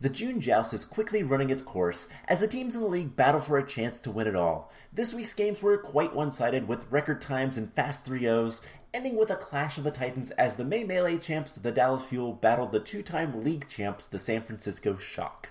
The June Joust is quickly running its course as the teams in the league battle for a chance to win it all. This week's games were quite one-sided with record times and fast 3-0s, ending with a clash of the Titans as the May Melee champs, the Dallas Fuel, battled the two-time league champs, the San Francisco Shock.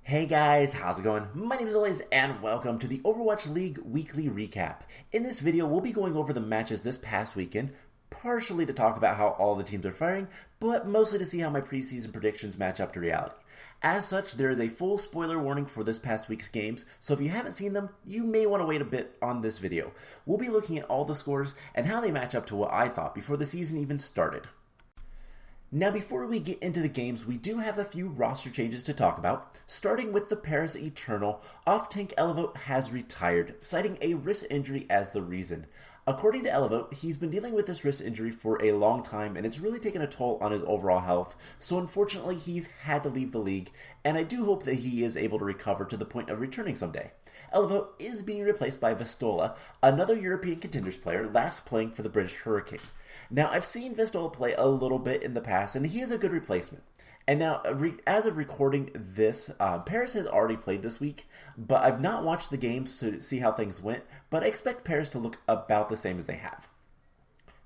Hey guys, how's it going? My name is Always, and welcome to the Overwatch League Weekly Recap. In this video, we'll be going over the matches this past weekend, partially to talk about how all the teams are faring, but mostly to see how my preseason predictions match up to reality. As such, there is a full spoiler warning for this past week's games, so if you haven't seen them, you may want to wait a bit on this video. We'll be looking at all the scores and how they match up to what I thought before the season even started. Now, before we get into the games, we do have a few roster changes to talk about. Starting with the Paris Eternal, off-tank Elevote has retired, citing a wrist injury as the reason. According to Elevote, he's been dealing with this wrist injury for a long time, and it's really taken a toll on his overall health, so unfortunately he's had to leave the league, and I do hope that he is able to recover to the point of returning someday. Elevote is being replaced by Vistola, another European contenders player, last playing for the British Hurricane. Now, I've seen Vistola play a little bit in the past, and he is a good replacement. And now, as of recording this, Paris has already played this week, but I've not watched the games to see how things went, but I expect Paris to look about the same as they have.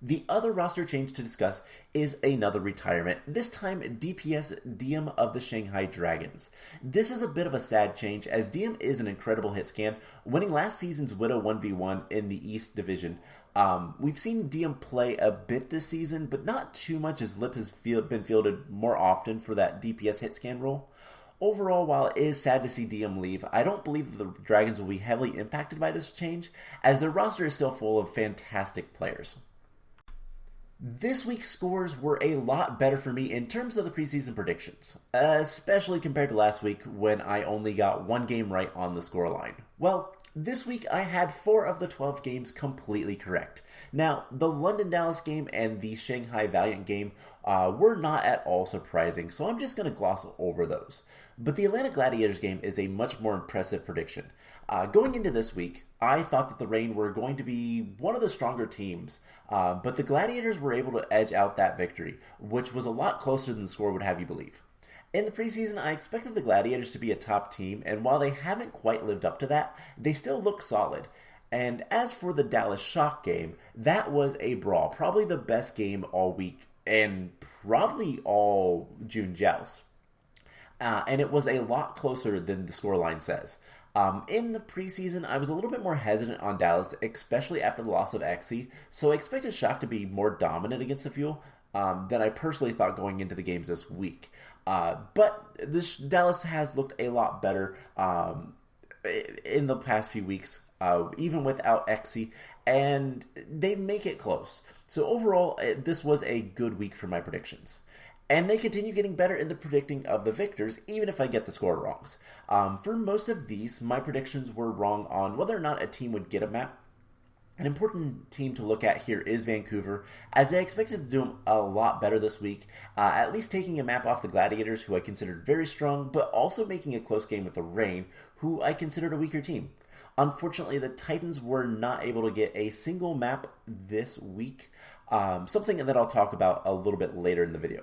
The other roster change to discuss is another retirement, this time DPS Diem of the Shanghai Dragons. This is a bit of a sad change, as Diem is an incredible hit scan, winning last season's Widow 1v1 in the East Division. We've seen Diem play a bit this season, but not too much, as Lip has been fielded more often for that DPS hit scan role. Overall, while it is sad to see Diem leave, I don't believe that the Dragons will be heavily impacted by this change, as their roster is still full of fantastic players. This week's scores were a lot better for me in terms of the preseason predictions, especially compared to last week when I only got one game right on the scoreline. Well, this week I had 4 of the 12 games completely correct. Now, the London-Dallas game and the Shanghai Valiant game were not at all surprising, so I'm just going to gloss over those. But the Atlanta Gladiators game is a much more impressive prediction. Going into this week, I thought that the Reign were going to be one of the stronger teams, but the Gladiators were able to edge out that victory, which was a lot closer than the score would have you believe. In the preseason, I expected the Gladiators to be a top team, and while they haven't quite lived up to that, they still look solid. And as for the Dallas Shock game, that was a brawl, probably the best game all week, and probably all June Joust. And it was a lot closer than the scoreline says. In the preseason, I was a little bit more hesitant on Dallas, especially after the loss of Xe, so I expected Shock to be more dominant against the Fuel than I personally thought going into the games this week. But this Dallas has looked a lot better in the past few weeks, even without Xe, and they make it close. So overall, this was a good week for my predictions. And they continue getting better in the predicting of the victors, even if I get the score wrongs. For most of these, my predictions were wrong on whether or not a team would get a map. An important team to look at here is Vancouver, as I expected to do them a lot better this week, at least taking a map off the Gladiators, who I considered very strong, but also making a close game with the Reign, who I considered a weaker team. Unfortunately, the Titans were not able to get a single map this week, something that I'll talk about a little bit later in the video.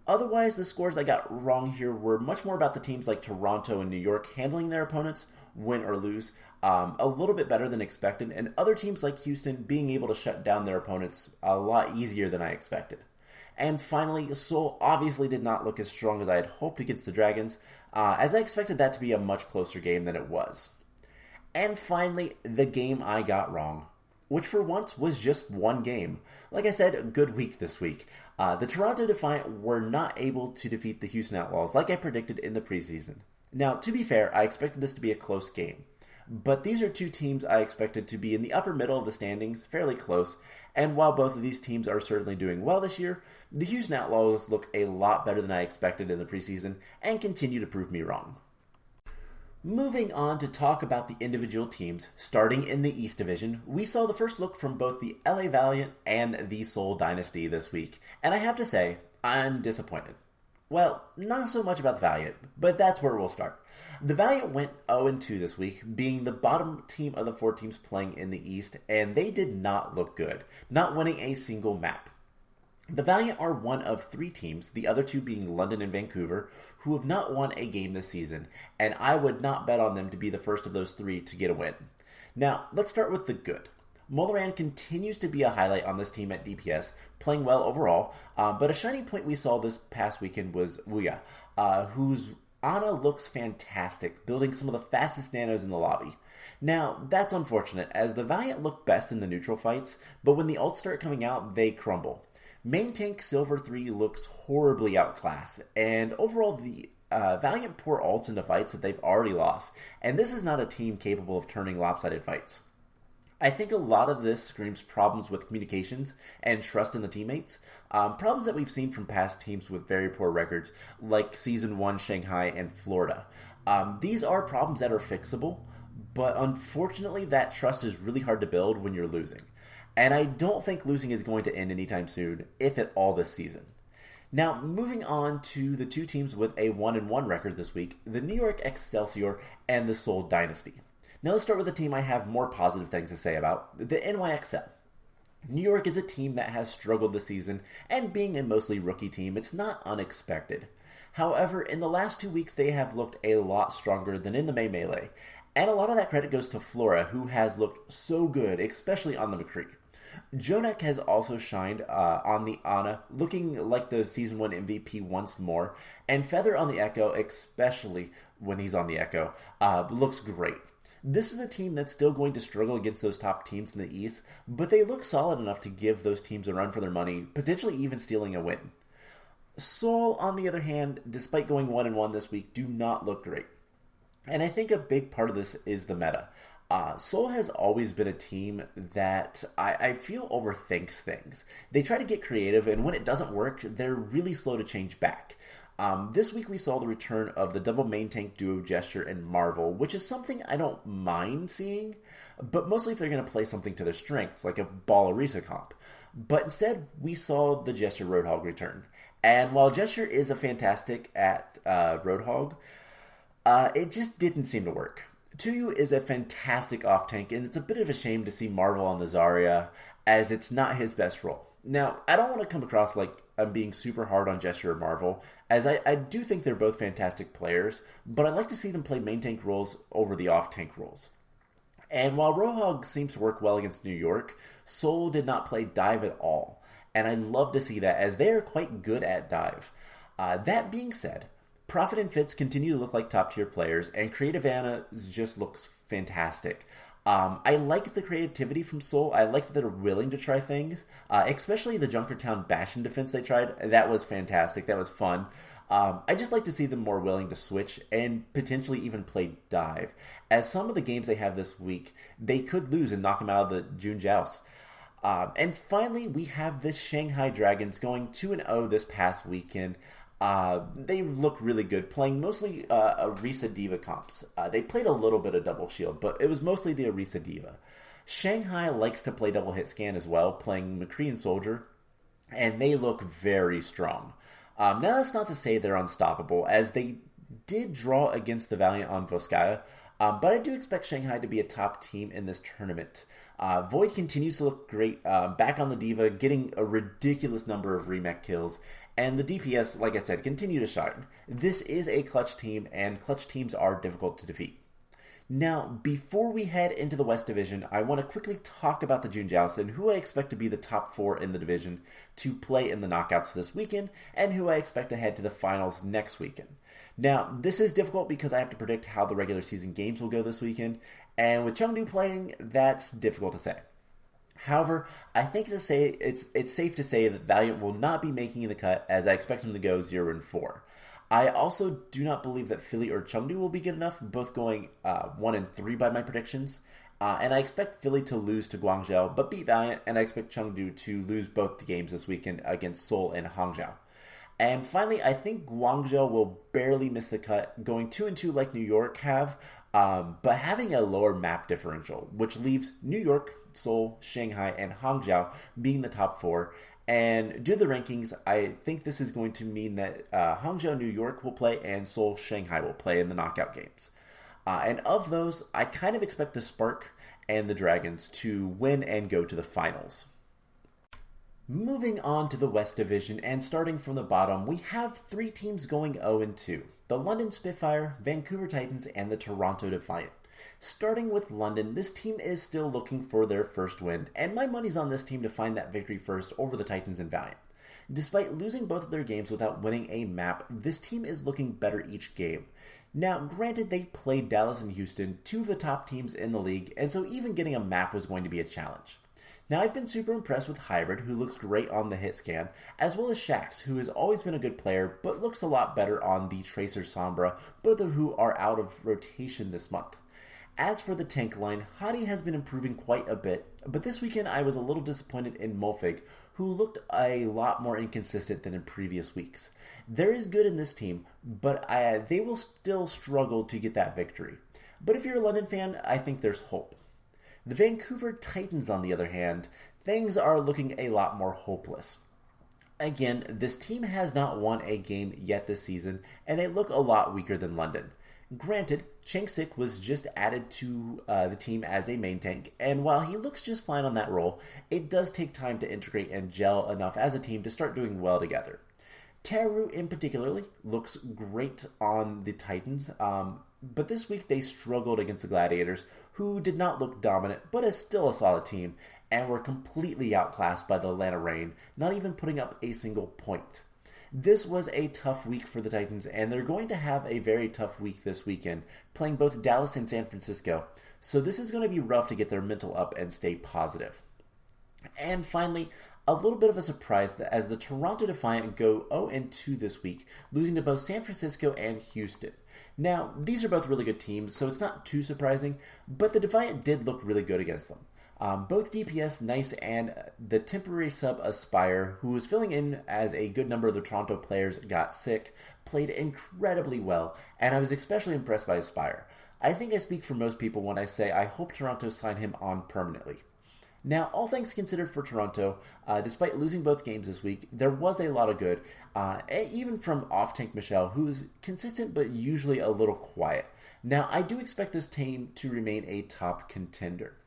Otherwise, the scores I got wrong here were much more about the teams like Toronto and New York handling their opponents, win or lose, a little bit better than expected, and other teams like Houston being able to shut down their opponents a lot easier than I expected. And finally, Seoul obviously did not look as strong as I had hoped against the Dragons, as I expected that to be a much closer game than it was. And finally, the game I got wrong, which for once was just one game. Like I said, a good week this week. The Toronto Defiant were not able to defeat the Houston Outlaws like I predicted in the preseason. Now, to be fair, I expected this to be a close game. But these are two teams I expected to be in the upper middle of the standings, fairly close, and while both of these teams are certainly doing well this year, the Houston Outlaws look a lot better than I expected in the preseason and continue to prove me wrong. Moving on to talk about the individual teams, starting in the East Division, we saw the first look from both the LA Valiant and the Seoul Dynasty this week, and I have to say, I'm disappointed. Well, not so much about the Valiant, but that's where we'll start. The Valiant went 0-2 this week, being the bottom team of the 4 teams playing in the East, and they did not look good, not winning a single map. The Valiant are one of 3 teams, the other 2 being London and Vancouver, who have not won a game this season, and I would not bet on them to be the first of those 3 to get a win. Now, let's start with the good. Molaran continues to be a highlight on this team at DPS, playing well overall, but a shining point we saw this past weekend was Wuya, whose Ana looks fantastic, building some of the fastest nanos in the lobby. Now, that's unfortunate, as the Valiant look best in the neutral fights, but when the ults start coming out, they crumble. Main tank Silver 3 looks horribly outclassed, and overall the Valiant pour ults into fights that they've already lost, and this is not a team capable of turning lopsided fights. I think a lot of this screams problems with communications and trust in the teammates, problems that we've seen from past teams with very poor records, like Season 1 Shanghai and Florida. These are problems that are fixable, but unfortunately that trust is really hard to build when you're losing. And I don't think losing is going to end anytime soon, if at all this season. Now, moving on to the 2 teams with a 1-1 record this week, the New York Excelsior and the Seoul Dynasty. Now let's start with a team I have more positive things to say about, the NYXL. New York is a team that has struggled this season, and being a mostly rookie team, it's not unexpected. However, in the last 2 weeks, they have looked a lot stronger than in the May Melee, and a lot of that credit goes to Flora, who has looked so good, especially on the McCree. Jonak has also shined on the Ana, looking like the Season 1 MVP once more, and Feather on the Echo, especially when he's on the Echo, looks great. This is a team that's still going to struggle against those top teams in the East, but they look solid enough to give those teams a run for their money, potentially even stealing a win. Seoul, on the other hand, despite going 1-1 this week, do not look great. And I think a big part of this is the meta. Seoul has always been a team that I feel overthinks things. They try to get creative, and when it doesn't work, they're really slow to change back. This week we saw the return of the double main tank duo Gesture and Marvel, which is something I don't mind seeing, but mostly if they're going to play something to their strengths, like a Ballerisa comp. But instead, we saw the Gesture Roadhog return. And while Gesture is a fantastic at Roadhog, it just didn't seem to work. Tuyu is a fantastic off-tank, and it's a bit of a shame to see Marvel on the Zarya, as it's not his best role. Now, I don't want to come across like I'm being super hard on Gesture or Marvel, as I do think they're both fantastic players, but I'd like to see them play main tank roles over the off-tank roles. And while Roadhog seems to work well against New York, Seoul did not play dive at all, and I'd love to see that, as they are quite good at dive. That being said, Prophet and Fitz continue to look like top-tier players, and Creative Anna just looks fantastic. I like the creativity from Seoul. I like that they're willing to try things, especially the Junkertown Bastion defense they tried. That was fantastic. That was fun. I just like to see them more willing to switch and potentially even play dive. As some of the games they have this week, they could lose and knock them out of the June Joust. And finally, we have this Shanghai Dragons going 2-0 this past weekend. They look really good, playing mostly Orisa Diva comps. They played a little bit of Double Shield, but it was mostly the Orisa Diva. Shanghai likes to play Double Hit Scan as well, playing McCree and Soldier, and they look very strong. Now that's not to say they're unstoppable, as they did draw against the Valiant on Voskaya, but I do expect Shanghai to be a top team in this tournament. Void continues to look great, back on the Diva, getting a ridiculous number of remake kills, and the DPS, like I said, continue to shine. This is a clutch team, and clutch teams are difficult to defeat. Now, before we head into the West Division, I want to quickly talk about the June Joust and who I expect to be the top 4 in the division to play in the knockouts this weekend, and who I expect to head to the finals next weekend. Now, this is difficult because I have to predict how the regular season games will go this weekend, and with Chengdu playing, that's difficult to say. However, I think it's safe to say that Valiant will not be making the cut, as I expect them to go 0-4. I also do not believe that Philly or Chengdu will be good enough, both going 1-3 by my predictions. And I expect Philly to lose to Guangzhou, but beat Valiant, and I expect Chengdu to lose both the games this weekend against Seoul and Hangzhou. And finally, I think Guangzhou will barely miss the cut, going 2-2 like New York have, but having a lower map differential, which leaves New York, Seoul, Shanghai, and Hangzhou being the top 4. And due to the rankings, I think this is going to mean that Hangzhou, New York will play, and Seoul, Shanghai will play in the knockout games. And of those, I kind of expect the Spark and the Dragons to win and go to the finals. Moving on to the West Division, and starting from the bottom, we have 3 teams going 0-2. The London Spitfire, Vancouver Titans, and the Toronto Defiant. Starting with London, this team is still looking for their first win, and my money's on this team to find that victory first over the Titans and Valiant. Despite losing both of their games without winning a map, this team is looking better each game. Now, granted, they played Dallas and Houston, 2 of the top teams in the league, and so even getting a map was going to be a challenge. Now, I've been super impressed with Hybrid, who looks great on the hit scan, as well as Shax, who has always been a good player, but looks a lot better on the Tracer Sombra, both of who are out of rotation this month. As for the tank line, Hadi has been improving quite a bit, but this weekend I was a little disappointed in Mulfig, who looked a lot more inconsistent than in previous weeks. There is good in this team, but they will still struggle to get that victory. But if you're a London fan, I think there's hope. The Vancouver Titans, on the other hand, things are looking a lot more hopeless. Again, this team has not won a game yet this season, and they look a lot weaker than London. Granted, Changsik was just added to the team as a main tank, and while he looks just fine on that role, it does take time to integrate and gel enough as a team to start doing well together. Teru in particular looks great on the Titans, but this week they struggled against the Gladiators, who did not look dominant, but is still a solid team, and were completely outclassed by the Atlanta Reign, not even putting up a single point. This was a tough week for the Titans, and they're going to have a very tough week this weekend, playing both Dallas and San Francisco, so this is going to be rough to get their mental up and stay positive. And finally, a little bit of a surprise as the Toronto Defiant go 0-2 this week, losing to both San Francisco and Houston. Now, these are both really good teams, so it's not too surprising, but the Defiant did look really good against them. Both DPS, Nice, and the temporary sub Aspire, who was filling in as a good number of the Toronto players got sick, played incredibly well, and I was especially impressed by Aspire. I think I speak for most people when I say I hope Toronto sign him on permanently. Now, all things considered for Toronto, despite losing both games this week, there was a lot of good, even from off-tank Michelle, who's consistent but usually a little quiet. Now, I do expect this team to remain a top contender.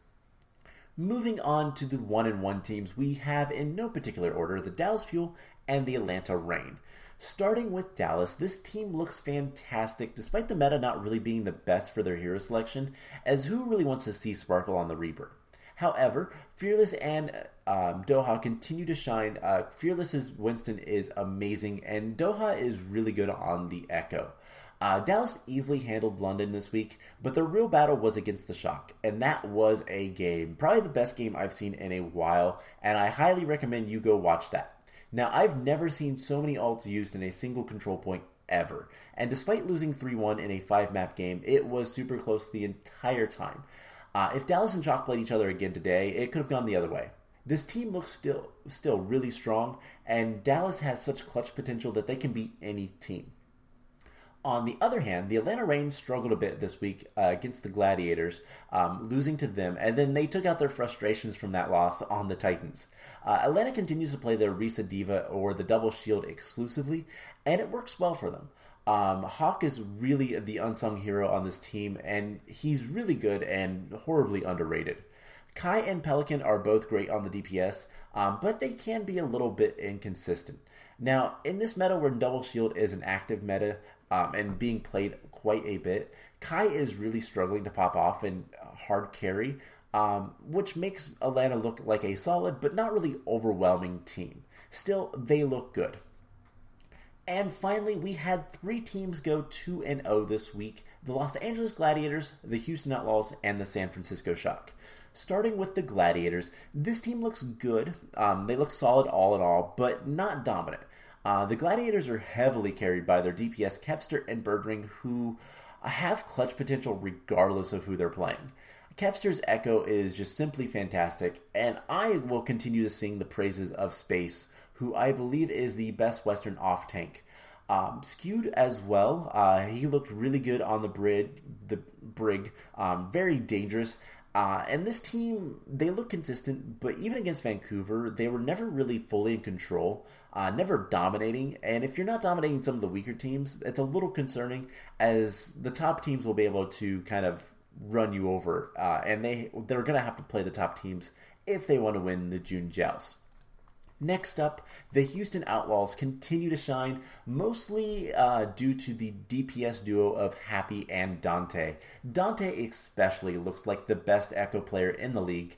Moving on to the 1-1 teams, we have in no particular order the Dallas Fuel and the Atlanta Reign. Starting with Dallas, this team looks fantastic despite the meta not really being the best for their hero selection, as who really wants to see Sparkle on the Reaper? However, Fearless and Doha continue to shine. Fearless's Winston is amazing, and Doha is really good on the Echo. Dallas easily handled London this week, but the real battle was against the Shock, and that was a game. Probably the best game I've seen in a while, and I highly recommend you go watch that. Now, I've never seen so many ults used in a single control point ever, and despite losing 3-1 in a 5-map game, it was super close the entire time. If Dallas and Shock played each other again today, it could have gone the other way. This team looks still really strong, and Dallas has such clutch potential that they can beat any team. On the other hand, the Atlanta Reign struggled a bit this week against the Gladiators, losing to them, and then they took out their frustrations from that loss on the Titans. Atlanta continues to play their Risa Diva or the Double Shield exclusively, and it works well for them. Hawk is really the unsung hero on this team, and he's really good and horribly underrated. Kai and Pelican are both great on the DPS, but they can be a little bit inconsistent. Now, in this meta where Double Shield is an active meta and being played quite a bit, Kai is really struggling to pop off in hard carry, which makes Atlanta look like a solid but not really overwhelming team. Still, they look good. And finally, we had 3 teams go 2-0 this week: the Los Angeles Gladiators, the Houston Outlaws, and the San Francisco Shock. Starting with the Gladiators, this team looks good. They look solid all in all, but not dominant. The Gladiators are heavily carried by their DPS Kevster and Birdring, who have clutch potential regardless of who they're playing. Kevster's Echo is just simply fantastic, and I will continue to sing the praises of Space, who I believe is the best Western off-tank. Skewed as well. He looked really good on the brig. Very dangerous. And this team, they look consistent, but even against Vancouver, they were never really fully in control, never dominating. And if you're not dominating some of the weaker teams, it's a little concerning, as the top teams will be able to kind of run you over. And they're going to have to play the top teams if they want to win the June Joust. Next up, the Houston Outlaws continue to shine, mostly due to the DPS duo of Happy and Dante. Dante especially looks like the best Echo player in the league.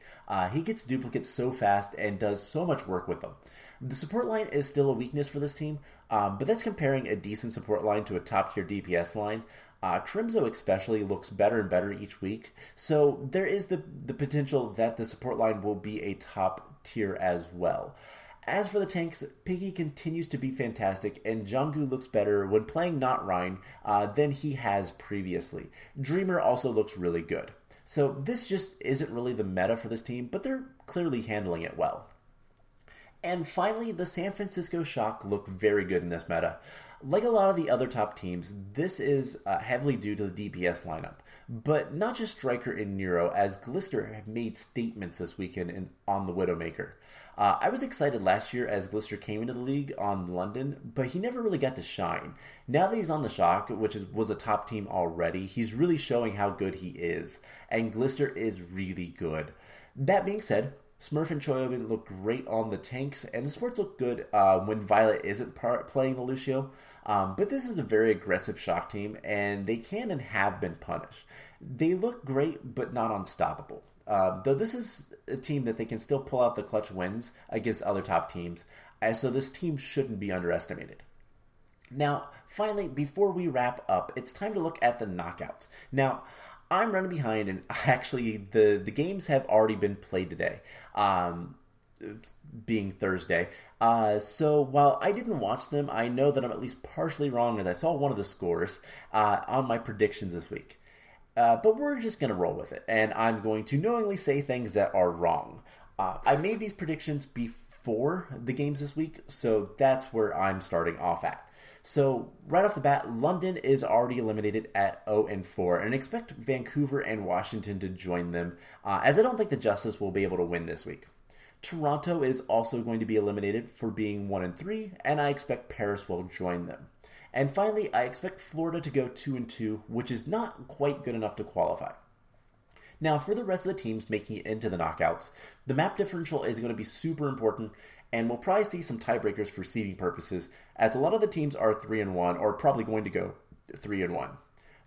He gets duplicates so fast and does so much work with them. The support line is still a weakness for this team, but that's comparing a decent support line to a top-tier DPS line. Crimzo especially looks better and better each week, so there is the potential that the support line will be a top tier as well. As for the tanks, Piggy continues to be fantastic, and Junggu looks better when playing not Rhine than he has previously. Dreamer also looks really good. So this just isn't really the meta for this team, but they're clearly handling it well. And finally, the San Francisco Shock look very good in this meta. Like a lot of the other top teams, this is heavily due to the DPS lineup. But not just Striker and Nero, as Glister have made statements this weekend on the Widowmaker. I was excited last year as Glister came into the league on London, but he never really got to shine. Now that he's on the Shock, which was a top team already, he's really showing how good he is. And Glister is really good. That being said, Smurf and Choyobin look great on the tanks, and the supports look good when Violet isn't playing the Lucio. But this is a very aggressive Shock team, and they can and have been punished. They look great, but not unstoppable. Though this is a team that they can still pull out the clutch wins against other top teams, so this team shouldn't be underestimated. Now, finally, before we wrap up, it's time to look at the knockouts. Now, I'm running behind, and actually the games have already been played today, being Thursday. So while I didn't watch them, I know that I'm at least partially wrong, as I saw one of the scores on my predictions this week. But we're just going to roll with it, and I'm going to knowingly say things that are wrong. I made these predictions before the games this week, so that's where I'm starting off at. So right off the bat, London is already eliminated at 0-4, and expect Vancouver and Washington to join them, as I don't think the Justice will be able to win this week. Toronto is also going to be eliminated for being 1-3, and I expect Paris will join them. And finally, I expect Florida to go 2-2, which is not quite good enough to qualify. Now, for the rest of the teams making it into the knockouts, the map differential is going to be super important, and we'll probably see some tiebreakers for seeding purposes, as a lot of the teams are 3-1, or probably going to go 3-1.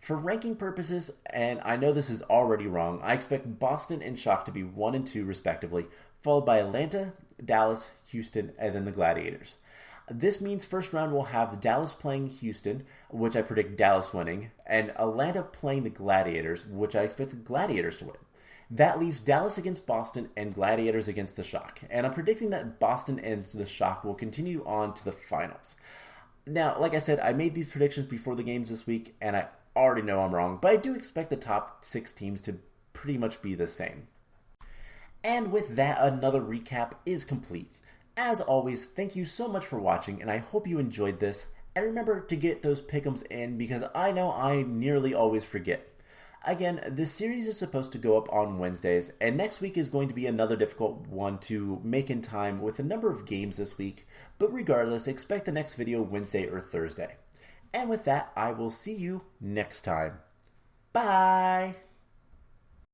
For ranking purposes, and I know this is already wrong, I expect Boston and Shock to be 1-2 respectively, followed by Atlanta, Dallas, Houston, and then the Gladiators. This means first round we'll have Dallas playing Houston, which I predict Dallas winning, and Atlanta playing the Gladiators, which I expect the Gladiators to win. That leaves Dallas against Boston and Gladiators against the Shock, and I'm predicting that Boston and the Shock will continue on to the finals. Now, like I said, I made these predictions before the games this week, and I already know I'm wrong, but I do expect the top 6 teams to pretty much be the same. And with that, another recap is complete. As always, thank you so much for watching, and I hope you enjoyed this. And remember to get those pick'ems in, because I know I nearly always forget. Again, this series is supposed to go up on Wednesdays, and next week is going to be another difficult one to make in time with a number of games this week, but regardless, expect the next video Wednesday or Thursday. And with that, I will see you next time. Bye!